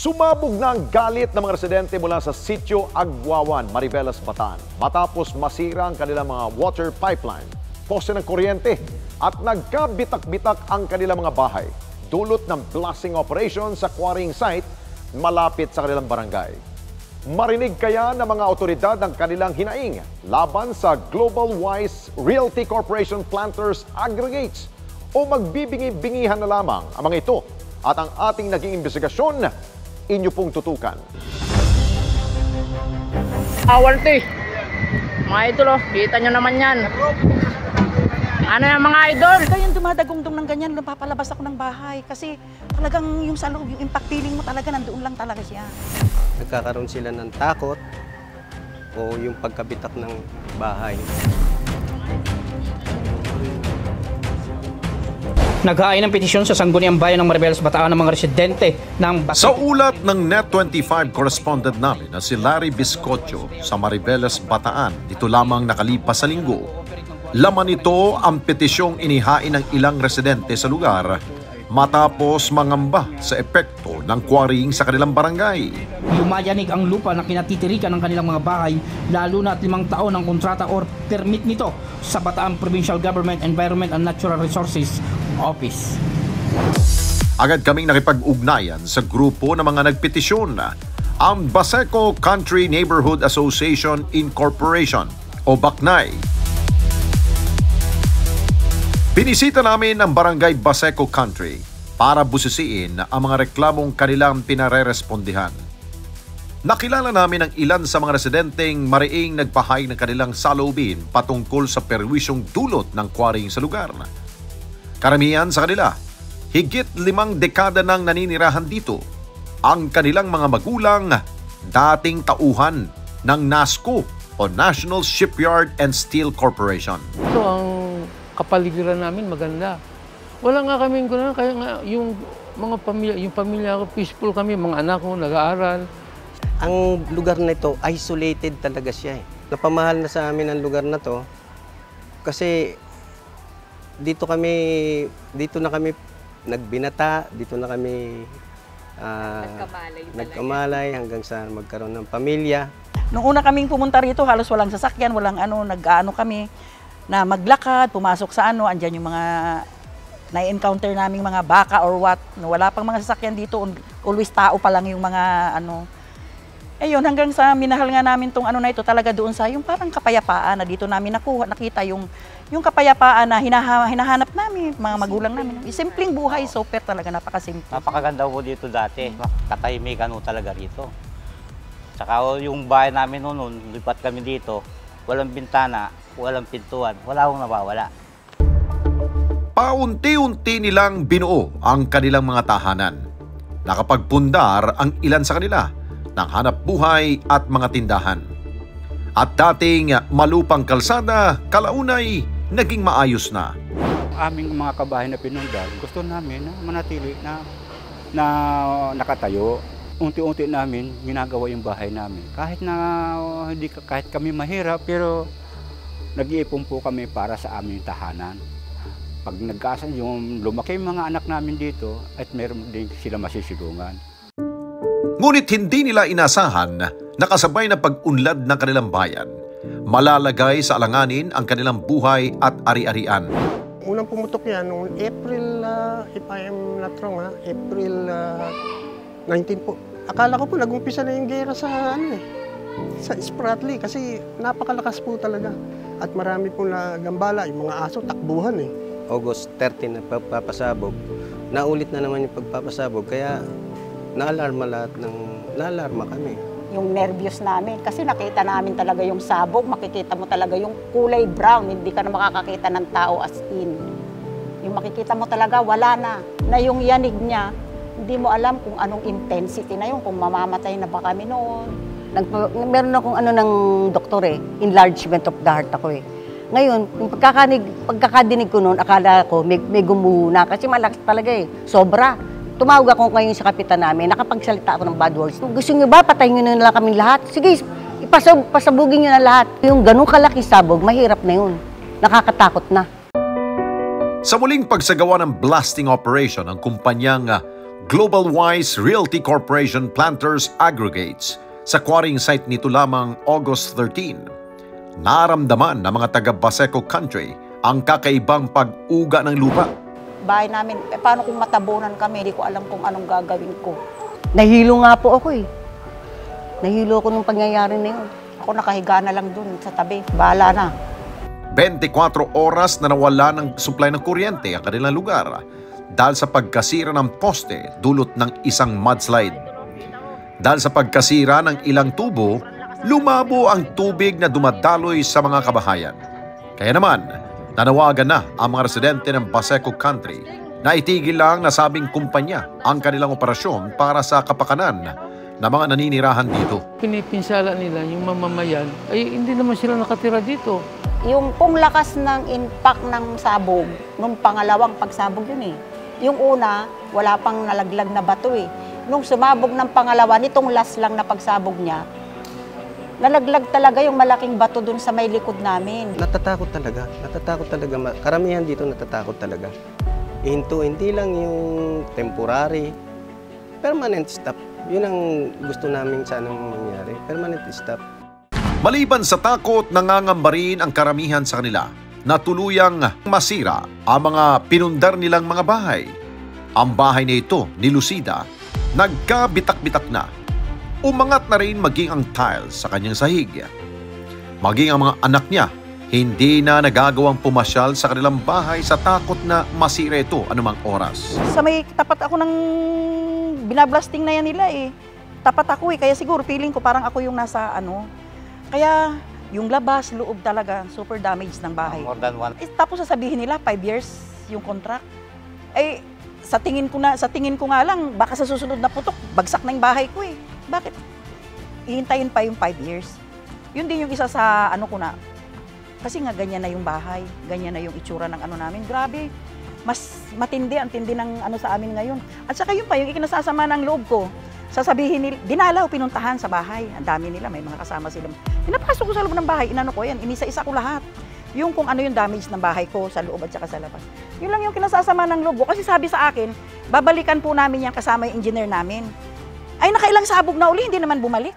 Sumabog na ang galit ng mga residente mula sa Sitio Agwawan, Mariveles, Bataan matapos masira ang kanilang mga water pipeline, poste ng kuryente at nagkabitak-bitak ang kanilang mga bahay dulot ng blasting operation sa quarrying site malapit sa kanilang barangay. Marinig kaya ng mga otoridad ang kanilang hinaing laban sa Global Wise Realty Corporation Planters Aggregates o magbibingi-bingihan na lamang ang mga ito at ang ating naging investigasyon inyo pong tutukan. Awarte, mga idol, kita nyo naman yan. Ano yung mga idol? Ikaw yung dumadagong-dong ng ganyan, napapalabas ako ng bahay. Kasi talagang yung sa loob, yung impact feeling mo talaga, nandoon lang talaga siya. Nagkakaroon sila ng takot o yung pagkabitak ng bahay. Naghain ng petisyon sa Sangguniang Bayan ng Mariveles, Bataan ng mga residente ng Sa ulat ng Net25 correspondent namin na si Larry Biscotio sa Mariveles, Bataan, dito lamang nakalipas sa linggo, laman nito ang petisyong inihain ng ilang residente sa lugar matapos mangamba sa epekto ng quarrying sa kanilang barangay. Lumayanig ang lupa na kinatitirikan ng kanilang mga bahay, lalo na at 5 taon ang kontrata or permit nito sa Bataan Provincial Government Environment and Natural Resources Office. Agad kaming nakipag-ugnayan sa grupo ng mga nagpetisyon, ang Baseco Country Neighborhood Association Incorporation o BACNAI. Binisita namin ang Barangay Baseco Country para busisiin ang mga reklamong kanilang pinarerespondihan. Nakilala namin ang ilan sa mga residenteng mariing nagpahay ng kanilang saloobin patungkol sa perwisyong dulot ng quarrying sa lugar. Karamihan sa kanila, higit 5 dekada nang naninirahan dito. Ang kanilang mga magulang, dating tauhan ng NASCO o National Shipyard and Steel Corporation. Ito ang kapaligiran namin maganda. Wala nga kaming gano'n, kaya nga yung mga pamilya, yung pamilya ko, peaceful kami, mga anak ko nag-aaral. Ang lugar na ito, isolated talaga siya eh. Napamahal na sa amin ang lugar na to kasi dito na kami nagbinata, dito na kami nagkamalay hanggang sa magkaroon ng pamilya. Nung una kaming pumunta rito, halos walang sasakyan, walang nag-ano kami na maglakad, pumasok sa andyan yung mga na-encounter naming mga baka or what. Wala pang mga sasakyan dito, always tao pa lang yung mga Ayun, hanggang sa minahal nga namin tong na ito talaga doon sa yung parang kapayapaan na dito namin nakita yung kapayapaan na hinahanap namin, mga magulang namin. Simpleng buhay, super talaga, napakasimple. Napakaganda po dito dati, katahimikan po talaga rito. Tsaka yung bahay namin noon, lipat kami dito, walang bintana, walang pintuan, wala akong nawawala. Paunti-unti nilang binuo ang kanilang mga tahanan. Nakapagpundar ang ilan sa kanila ng hanap buhay at mga tindahan. At dating malupang kalsada, kalaunay naging maayos na. Aming mga kabahay na pinundar, gusto namin na manatili na nakatayo. Unti-unti namin ginagawa yung bahay namin. Kahit kami mahirap, pero nag-iipon po kami para sa aming tahanan. Pag nagkaasan yung lumaki yung mga anak namin dito, at meron din sila masisilungan. Ngunit hindi nila inasahan na kasabay na pag-unlad ng kanilang bayan, malalagay sa alanganin ang kanilang buhay at ari-arian. Unang pumutok yan noong April, if I am not wrong, April 19 po. Akala ko po nag-umpisa na yung gera sa sa Spratly kasi napakalakas po talaga. At marami po nagambala, yung mga aso takbuhan August 13 na pagpapasabog, naulit na naman yung pagpapasabog kaya naalarma kami. Yung nervyos namin kasi nakita namin talaga yung sabog, makikita mo talaga yung kulay brown, hindi ka na makakakita ng tao as in. Yung makikita mo talaga wala na yung yanig niya. Hindi mo alam kung anong intensity na yun, kung mamamatay na ba kami noon. Meron akong ng doktor enlargement of the heart ako Ngayon, yung pagkakadinig ko noon, akala ko may gumuho na kasi malakas talaga sobra. Tumawag ako ngayon sa kapitan namin, nakapagsalita ako ng bad words. Gusto niyo ba patayin niyo na lang kaming lahat? Sige, pasabugin niyo na lahat. Yung ganun kalaki sabog, mahirap na yun. Nakakatakot na. Sa muling pagsagawa ng blasting operation ng kumpanyang Global Wise Realty Corporation planters aggregates sa quarrying site nito lamang August 13. Naramdaman ng mga taga Baseco Country ang kakaibang pag-uga ng lupa. Bahay namin, paano kung matabunan kami? Hindi ko alam kung anong gagawin ko. Nahilo nga po ako eh. Nahilo ako nung pangyayari na yun. Ako nakahiga na lang dun sa tabi. Bahala na. 24 oras na nawala ng supply ng kuryente ang kanilang lugar dahil sa pagkasira ng poste dulot ng isang mudslide. Dahil sa pagkasira ng ilang tubo, lumabo ang tubig na dumadaloy sa mga kabahayan. Kaya naman, nanawagan na ang mga residente ng Baseco Country na itigil lang nasabing kumpanya ang kanilang operasyon para sa kapakanan ng mga naninirahan dito. Pinipinsala nila yung mamamayan, ay hindi naman sila nakatira dito. Yung pong lakas ng impact ng sabog, nung pangalawang pagsabog yun eh. Yung una, wala pang nalaglag na bato eh. Nung sumabog ng pangalawa, nitong last lang na pagsabog niya, nalaglag talaga yung malaking bato dun sa may likod namin. Natatakot talaga. Karamihan dito natatakot talaga. Hindi lang yung temporary, permanent stop. Yun ang gusto namin sanang mangyari, permanent stop. Maliban sa takot, nangangamba rin ang karamihan sa kanila na tuluyang masira ang mga pinundar nilang mga bahay. Ang bahay na ito ni Lucida, nagkabitak-bitak na. Umangat na rin maging ang tiles sa kanyang sahig. Maging ang mga anak niya, hindi na nagagawang pumasyal sa kanilang bahay sa takot na masira ito anumang oras. Sa may tapat ako ng binablasting na yan nila eh. Tapat ako eh, kaya siguro feeling ko parang ako yung nasa ano. Kaya yung labas, loob talaga, super damage ng bahay. More than one. Tapos sasabihin nila, 5 years yung contract. Eh, sa tingin ko nga lang, baka sa susunod na putok, bagsak na yung bahay ko eh. Bakit? Ihintayin pa yung 5 years. Yun din yung isa sa ano ko na. Kasi nga ganyan na yung bahay, ganyan na yung itsura ng ano namin. Grabe, mas matindi, ang tindi ng ano sa amin ngayon. At saka yun pa, yung ikinasasama ng loob ko, sasabihin nila, dinalaw, pinuntahan sa bahay. Ang dami nila, may mga kasama sila. Pinapasok ko sa loob ng bahay, inano ko yan, inisa-isa ko lahat. Yung kung ano yung damage ng bahay ko sa loob at saka sa labas. Yun lang yung kinasasama ng loob ko. Kasi sabi sa akin, babalikan po namin yan kasama yung engineer namin. Ay, nakailang sabog na uli, hindi naman bumalik.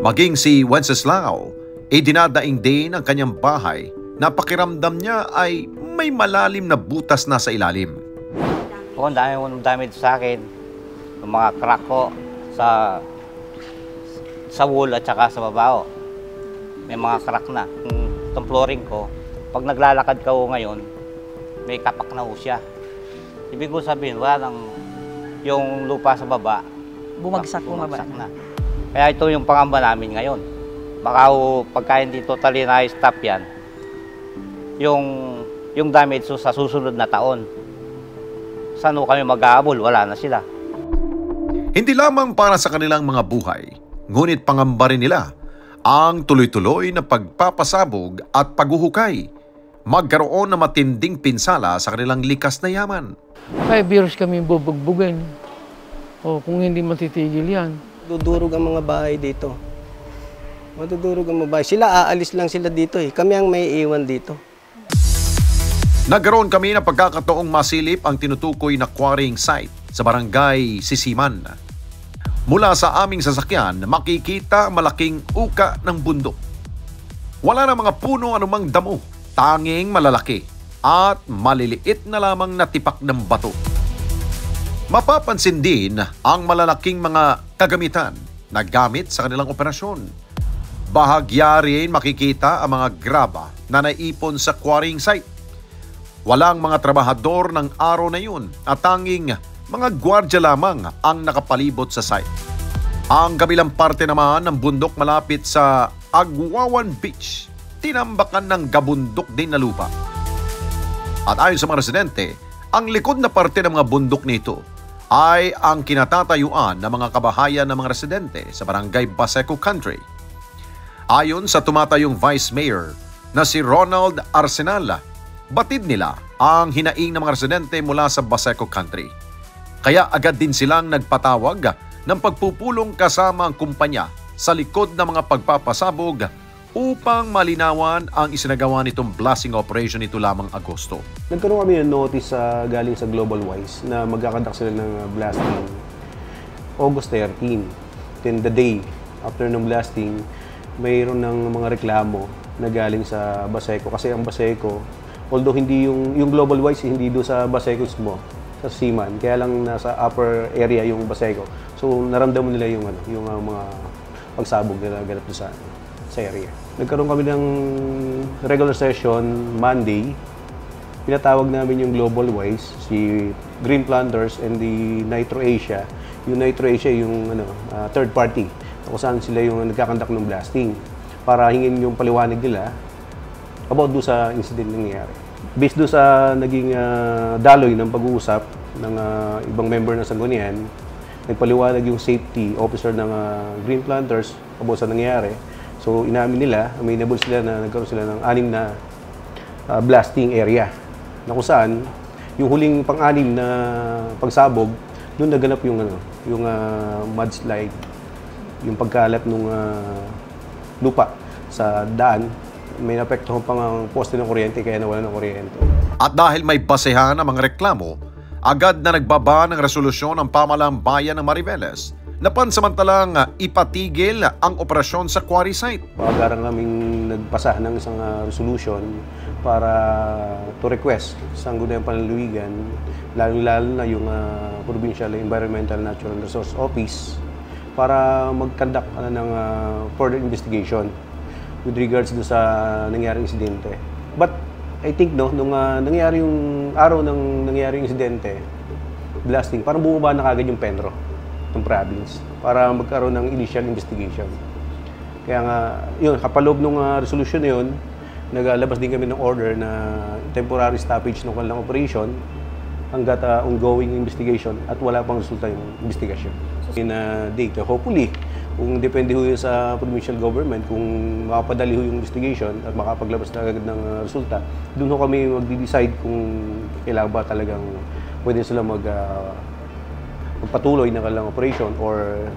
Maging si Wenceslao, dinadaing din ang kanyang bahay na pakiramdam niya ay may malalim na butas na sa ilalim. Ang dami mong damage sa akin, yung mga crack ko sa wall at saka sa babao. May mga crack na. Itong flooring ko, pag naglalakad ka ngayon, may kapak na siya. Ibig ko sabihin, wala nang yung lupa sa baba, Bumagsak na. Kaya ito yung pangamba namin ngayon. Baka pagka hindi totally na-stop yan, yung damage sa susunod na taon, saan kami mag-aabol? Wala na sila. Hindi lamang para sa kanilang mga buhay, ngunit pangamba rin nila ang tuloy-tuloy na pagpapasabog at paghuhukay. Magkaroon na matinding pinsala sa kanilang likas na yaman. 5 years kami bubugbugin. O kung hindi matitigil yan. Dudurog ang mga bahay dito. Madudurog ang mga bahay. Sila aalis lang sila dito eh. Kami ang may iwan dito. Nagkaroon kami ng pagkakataong masilip ang tinutukoy na quarrying site sa barangay Sisiman. Mula sa aming sasakyan, makikita malaking uka ng bundok. Wala na mga puno anumang damo, tanging malalaki at maliliit na lamang na tipak ng bato. Mapapansin din ang malalaking mga kagamitan na gamit sa kanilang operasyon. Bahagya rin makikita ang mga graba na naipon sa quarrying site. Walang mga trabahador ng araw na yun at tanging mga gwardya lamang ang nakapalibot sa site. Ang kabilang parte naman ng bundok malapit sa Agwawan Beach, tinambakan ng gabundok din na lupa. At ayon sa mga residente, ang likod na parte ng mga bundok nito ay ang kinatatayuan ng mga kabahayan ng mga residente sa barangay Baseco Country. Ayon sa tumatayong Vice Mayor na si Ronald Arsenal, batid nila ang hinaing ng mga residente mula sa Baseco Country. Kaya agad din silang nagpatawag ng pagpupulong kasama ang kumpanya sa likod ng mga pagpapasabog Upang malinawan ang isinagawa nitong blasting operation nito lamang Agosto. Nagkaroon kami ng notice galing sa Global Wise na magkakandak sila ng blasting August 13. Then the day after ng blasting, mayroon ng mga reklamo na galing sa Baseco. Kasi ang Baseco, although hindi yung Global Wise, hindi doon sa Baseco mo, sa Seaman, kaya lang nasa upper area yung Baseco. So naramdaman nila yung mga pagsabog na ganap sa area. Nagkaroon kami ng regular session Monday. Pinatawag namin yung Global Wise, si Green Planters and the Nitro Asia. Yung Nitro Asia yung third party, kung saan sila yung nagkakandak ng blasting para hingin yung paliwanag nila about doon sa incident na nangyayari. Based doon sa naging daloy ng pag-uusap ng ibang member ng Sanggunian, nagpaliwanag yung safety officer ng Green Planters about sa nangyayari. So inamin nila, amenable sila na nagkaroon sila ng 6 na blasting area. Na kung saan, yung huling pang-6 na pagsabog, doon naganap yung mudslide, yung pagkalat ng lupa sa daan. May napektuhan pang ang poste ng kuryente kaya nawala ng kuryente. At dahil may basehan ang mga reklamo, agad na nagbaba ng resolusyon ang pamahalaang bayan ng Mariveles na pansamantalang ipatigil ang operasyon sa quarry site. Pag-agarang kaming nagpasa ng isang resolution para to request sa Sangguniang Panlalawigan, lalo na yung Provincial Environmental Natural Resource Office para mag-conduct ng further investigation with regards do sa nangyaring insidente. But I think nung nangyari yung araw ng nangyari yung insidente, blasting, parang bumaba na kagad yung Penro ng province para magkaroon ng initial investigation. Kaya nga, yun, kapaloob ng resolution na yun, naglabas din kami ng order na temporary stoppage ng kanilang operation hanggat ongoing investigation at wala pang resulta yung investigation. In a date, hopefully, kung depende ho yun sa provincial government, kung makapadali ho yung investigation at makapaglabas na agad ng resulta, doon ho kami mag-decide kung kailangan ba talagang pwede sila magpatuloy ng kanilang operation or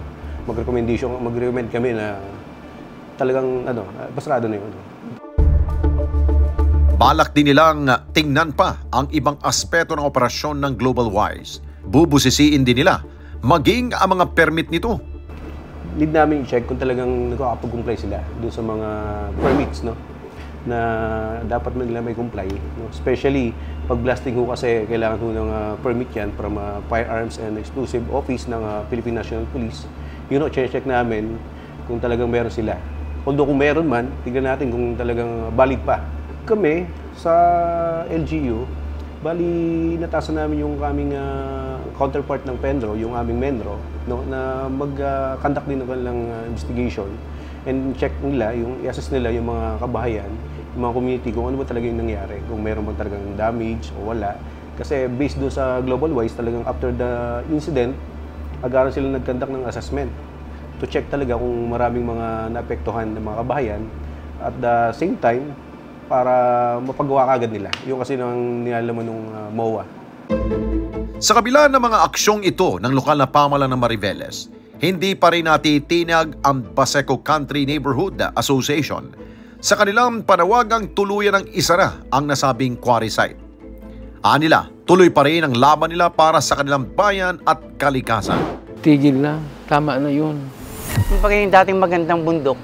mag-recommend kami na talagang basarado na yun. Balak din nilang tingnan pa ang ibang aspeto ng operasyon ng Global Wise. Bubusisiin din nila maging ang mga permit nito. Need namin i-check kung talagang nakakapag-comply sila doon sa mga permits, no? Na dapat nila may comply, no? Especially pag blasting ho kasi kailangan ho ng permit yan from Firearms and Explosive Office ng Philippine National Police. Yun check namin kung talagang meron sila. Although kung meron man, tignan natin kung talagang valid pa. Kami sa LGU, bali natasan namin yung aming counterpart ng Penro, yung aming Menro, no, na mag-conduct din ng kanilang investigation and check nila, i-assess nila yung mga kabahayan, yung mga community, kung ano ba talaga yung nangyari, kung meron ba talagang damage o wala. Kasi based doon sa Global Wise, talagang after the incident, agaran sila nag-conduct ng assessment to check talaga kung maraming mga naapektuhan ng mga kabahayan at the same time, para mapagawa kagad nila. Yung kasi nang nilalaman ng MOA. Sa kabila ng mga aksyong ito ng lokal na pamahalaan ng Mariveles, hindi pa rin natitinag ang Baseco Country Neighborhood Association sa kanilang panawagang tuluyan ng isara ang nasabing quarry site. Anila, tuloy pa rin ang laban nila para sa kanilang bayan at kalikasan. Tigil na. Tama na yun. Yung pagiging dating magandang bundok,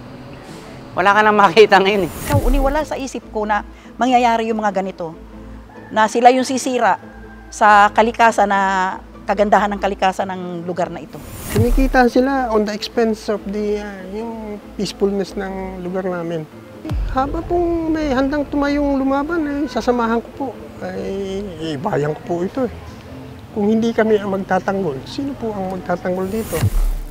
wala ka nang makita ngayon eh. Wala sa isip ko na mangyayari yung mga ganito. Na sila yung sisira sa kalikasan na kagandahan ng kalikasan ng lugar na ito. Kumikita sila on the expense of the yung peacefulness ng lugar namin. Haba pong may handang tumayong lumaban, sasamahan ko po. Bayan ko po ito eh. Kung hindi kami ang magtatanggol, sino po ang magtatanggol dito?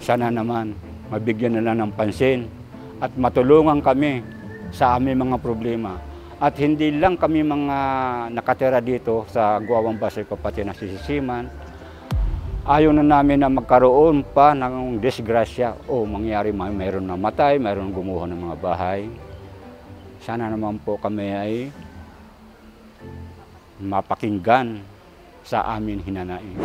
Sana naman mabigyan nila ng pansin at matulungan kami sa aming mga problema. At hindi lang kami mga nakatira dito sa Guawang Baseco, pati na sisisiman. Ayaw na namin na magkaroon pa ng disgrasya o mangyari mayroon namatay, mayroon gumuho ng mga bahay. Sana naman po kami ay mapakinggan sa amin hinanaing.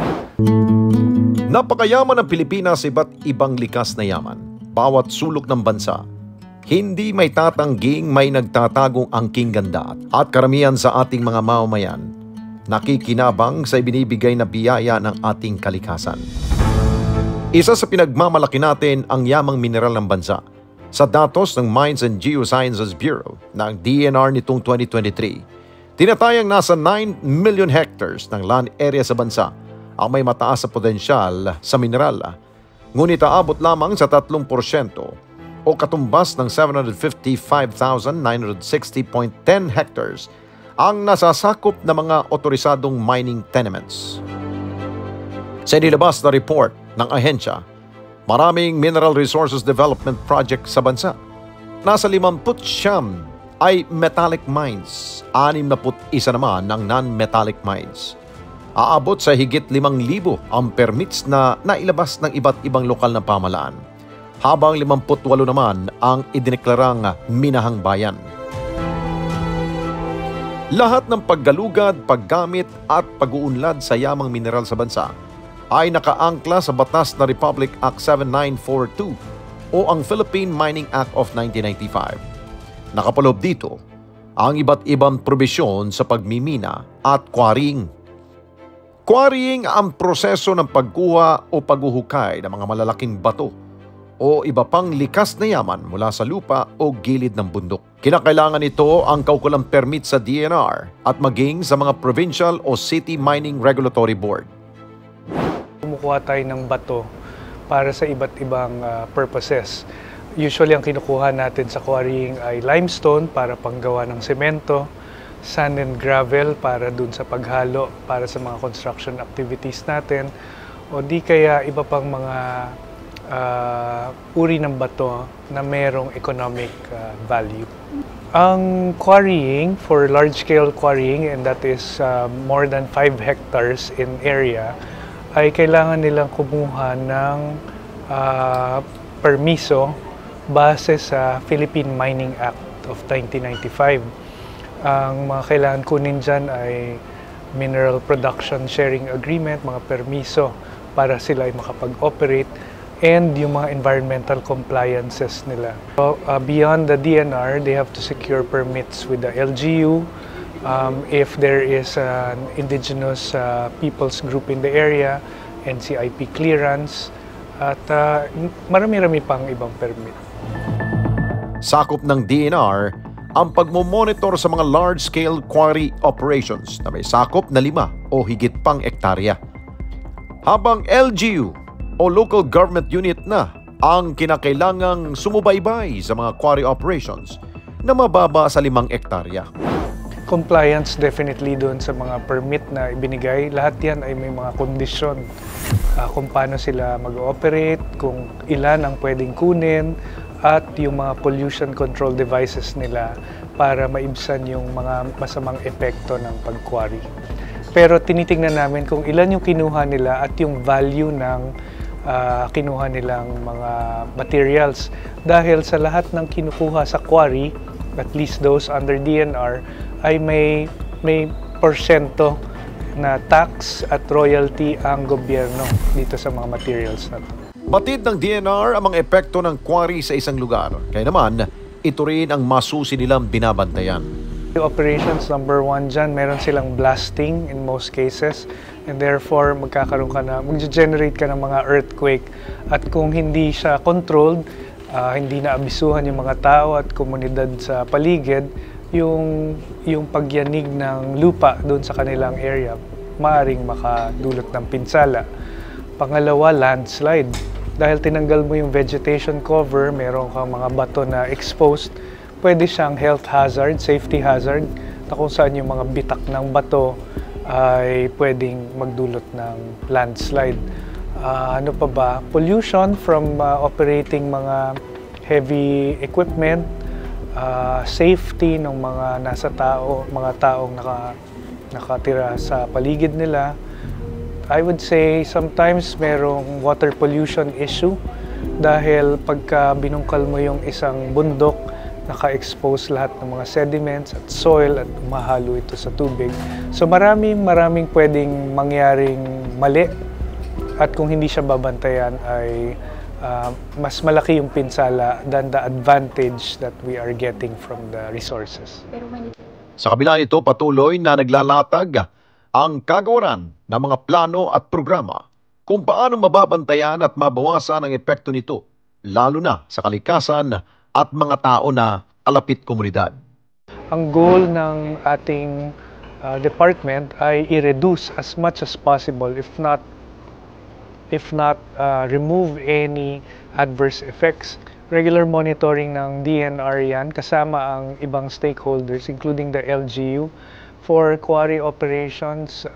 Napakayaman ng Pilipinas sa iba't ibang likas na yaman. Bawat sulok ng bansa Hindi may tatangging may nagtatagong angking ganda at karamihan sa ating mga mamamayan nakikinabang sa ibinibigay na biyaya ng ating kalikasan. Isa sa pinagmamalaki natin ang yamang mineral ng bansa. Sa datos ng Mines and Geosciences Bureau ng DENR nitong 2023, tinatayang nasa 9 million hectares ng land area sa bansa ang may mataas sa potensyal sa mineral. Ngunit aabot lamang sa 3% o katumbas ng 755,960.10 hectares ang nasasakop ng mga otorisadong mining tenements. Sa nilabas na report ng ahensya, maraming mineral resources development project sa bansa. Nasa 59 ay metallic mines, 61 naman ng non-metallic mines. Aabot sa higit 5,000 ang permits na nailabas ng iba't ibang lokal na pamahalaan, habang 58 naman ang idineklarang minahang bayan. Lahat ng paggalugad, paggamit at pag-uunlad sa yamang mineral sa bansa ay nakaangkla sa batas na Republic Act 7942 o ang Philippine Mining Act of 1995. Nakapaloob dito ang iba't ibang probisyon sa pagmimina at quarrying. Quarrying ang proseso ng pagkuha o paghuhukay ng mga malalaking bato o iba pang likas na yaman mula sa lupa o gilid ng bundok. Kinakailangan ito ang kaukulang permit sa DENR at maging sa mga provincial o city mining regulatory board. Kumukuha tayo ng bato para sa iba't ibang purposes. Usually ang kinukuha natin sa quarrying ay limestone para panggawa ng semento, sand and gravel para dun sa paghalo para sa mga construction activities natin, o di kaya iba pang mga uri ng bato na merong economic value. Ang quarrying, for large-scale quarrying, and that is more than 5 hectares in area, ay kailangan nilang kumuha ng permiso base sa Philippine Mining Act of 1995. Ang mga kailangan kunin dyan ay Mineral Production Sharing Agreement, mga permiso para sila ay makapag-operate, and yung mga environmental compliances nila. So, beyond the DNR, they have to secure permits with the LGU. If there is an indigenous peoples group in the area, NCIP clearance, at marami-rami pang ibang permit. Sakop ng DNR ang pagmomonitor sa mga large-scale quarry operations na may sakop na 5 o higit pang ektarya. Habang LGU o local government unit na ang kinakailangang sumubaybay sa mga quarry operations na mababa sa 5 ektarya. Compliance definitely doon sa mga permit na ibinigay. Lahat yan ay may mga kondisyon. Kung paano sila mag-operate, kung ilan ang pwedeng kunin, at yung mga pollution control devices nila para maibsan yung mga masamang epekto ng pag-quarry. Pero tinitingnan namin kung ilan yung kinuha nila at yung value ng kinuha nilang mga materials. Dahil sa lahat ng kinukuha sa quarry, at least those under DNR, ay may porsyento na tax at royalty ang gobyerno dito sa mga materials na to. Batid ng DNR ang mga epekto ng quarry sa isang lugar. Kaya naman, ito rin ang masusi nilang binabantayan. Operations number 1 dyan, meron silang blasting in most cases, and therefore mag-generate ka ng mga earthquake. At kung hindi siya controlled, hindi naabisuhan yung mga tao at komunidad sa paligid, yung pagyanig ng lupa doon sa kanilang area, maaaring makadulot ng pinsala. Pangalawa, landslide. Dahil tinanggal mo yung vegetation cover, meron kang mga bato na exposed, pwede siyang health hazard, safety hazard, na kung saan yung mga bitak ng bato ay pwedeng magdulot ng landslide. Ano pa ba? Pollution from operating mga heavy equipment, safety ng mga mga taong nakatira sa paligid nila. I would say sometimes merong water pollution issue dahil pagka binungkal mo yung isang bundok, naka-expose lahat ng mga sediments at soil at umahalo ito sa tubig. So maraming pwedeng mangyaring mali, at kung hindi siya babantayan ay mas malaki yung pinsala than the advantage that we are getting from the resources. Sa kabila nito, patuloy na naglalatag ang kagawaran ng mga plano at programa kung paano mababantayan at mabawasan ang epekto nito, lalo na sa kalikasan at mga tao na kalapit komunidad. Ang goal ng ating department ay i-reduce as much as possible, if not remove any adverse effects. Regular monitoring ng DNR yan, kasama ang ibang stakeholders, including the LGU. For quarry operations,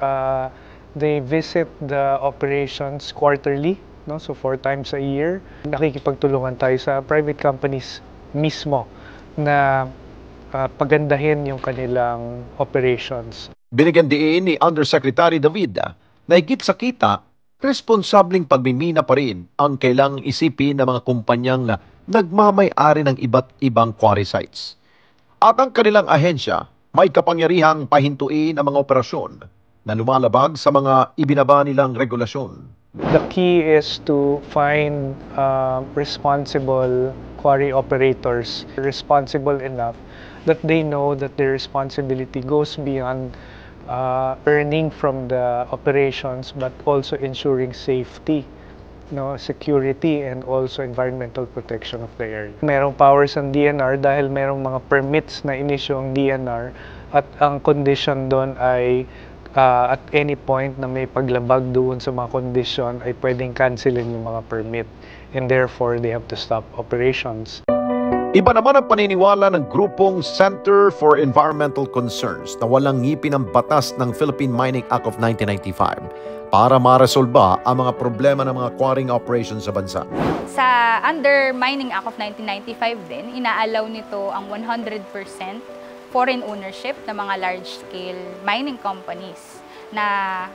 they visit the operations quarterly, no? So 4 times a year. Nakikipagtulungan tayo sa private companies mismo na pagandahin yung kanilang operations. Binigyan diin ni Undersecretary David na higit sa kita, responsableng pagmimina pa rin ang kailangang isipin ng mga kumpanyang nagmamay-ari ng iba't ibang quarry sites. At ang kanilang ahensya may kapangyarihang pahintuin ang mga operasyon na lumalabag sa mga ibinaba nilang regulasyon. The key is to find responsible quarry operators, responsible enough that they know that their responsibility goes beyond earning from the operations, but also ensuring safety, security, and also environmental protection of the area. Merong powers ang DNR dahil merong mga permits na inisyu ang DNR, at ang condition doon ay at any point na may paglabag doon sa mga condition ay pwedeng cancelin yung mga permit, and therefore they have to stop operations. Iba naman ang paniniwala ng grupong Center for Environmental Concerns na walang ngipin ang batas ng Philippine Mining Act of 1995 para maresolba ang mga problema ng mga quarrying operations sa bansa. Sa under Mining Act of 1995 din, inaalaw nito ang 100% foreign ownership ng mga large-scale mining companies na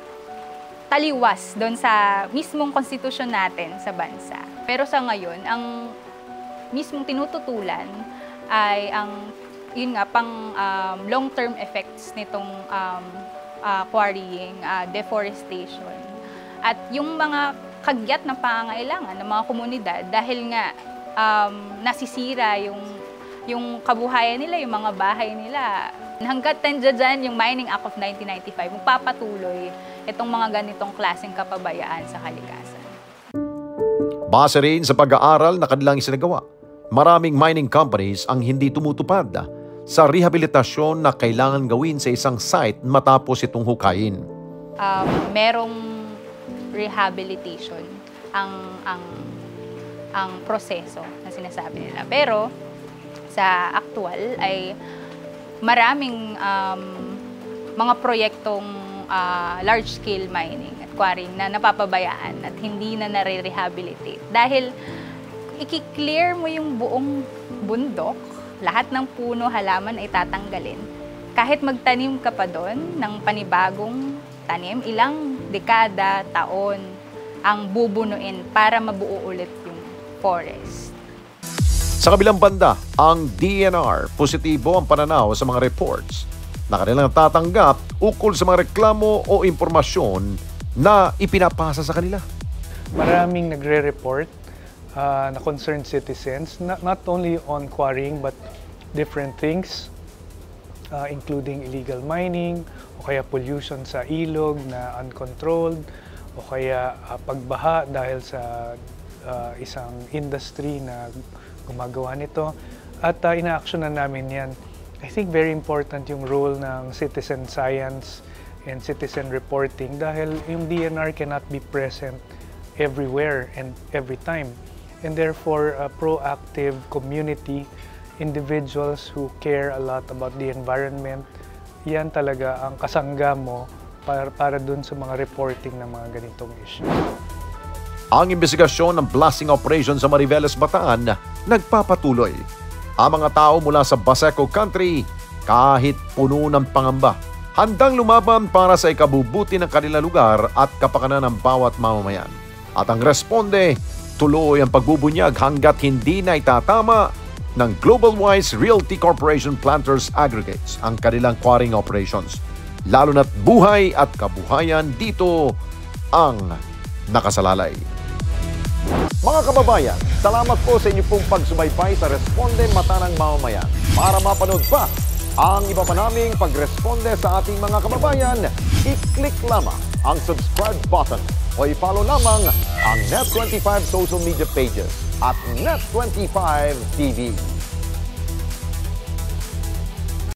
taliwas doon sa mismong konstitusyon natin sa bansa. Pero sa ngayon, ang mismong tinututulan ay ang long-term effects nitong quarrying, deforestation, at yung mga kagyat na pangangailangan ng mga komunidad dahil nga nasisira yung kabuhayan nila, yung mga bahay nila. Hanggat nandiyan dyan yung Mining Act of 1995, magpapatuloy itong mga ganitong klaseng kapabayaan sa kalikasan. Base rin sa pag-aaral na kanilang isinagawa, maraming mining companies ang hindi tumutupad sa rehabilitasyon na kailangan gawin sa isang site matapos itong hukayin. Merong rehabilitation ang proseso na sinasabi nila. Pero sa actual ay maraming mga proyektong large-scale mining at quarrying na napapabayaan at hindi na nare-rehabilitate. Dahil i-clear mo yung buong bundok, lahat ng puno, halaman ay tatanggalin. Kahit magtanim ka pa doon ng panibagong tanim, ilang dekada, taon ang bubunuin para mabuo ulit yung forest. Sa kabilang banda, ang DNR, positibo ang pananaw sa mga reports na kanilang tatanggap ukol sa mga reklamo o impormasyon na ipinapasa sa kanila. Maraming nagre-report na concerned citizens, not only on quarrying but different things, including illegal mining, o kaya pollution sa ilog na uncontrolled, o kaya pagbaha dahil sa isang industry na gumagawa nito. At ina-actionan namin yan. I think very important yung role ng citizen science and citizen reporting dahil yung DNR cannot be present everywhere and every time. And therefore, a proactive community, individuals who care a lot about the environment, yan talaga ang kasangga mo para dun sa mga reporting ng mga ganitong issue. Ang investigasyon ng blasting operation sa Mariveles, Bataan nagpapatuloy. Ang mga tao mula sa Baseco Country, kahit puno ng pangamba, handang lumaban para sa ikabubuti ng kanilang lugar at kapakanan ng bawat mamamayan. At ang responde, tuloy ang pagbubunyag hanggat hindi na itatama ng Global Wise Realty Corporation Planters Aggregates ang kanilang quarrying operations. Lalo na't buhay at kabuhayan dito ang nakasalalay. Mga kababayan, salamat po sa inyo pong pagsubaybay sa Responde Mata ng Mamamayan. Para mapanood pa ang iba pa naming pagresponde sa ating mga kababayan, i-click lamang ang subscribe button o i-follow lamang ang Net25 social media pages at Net25 TV.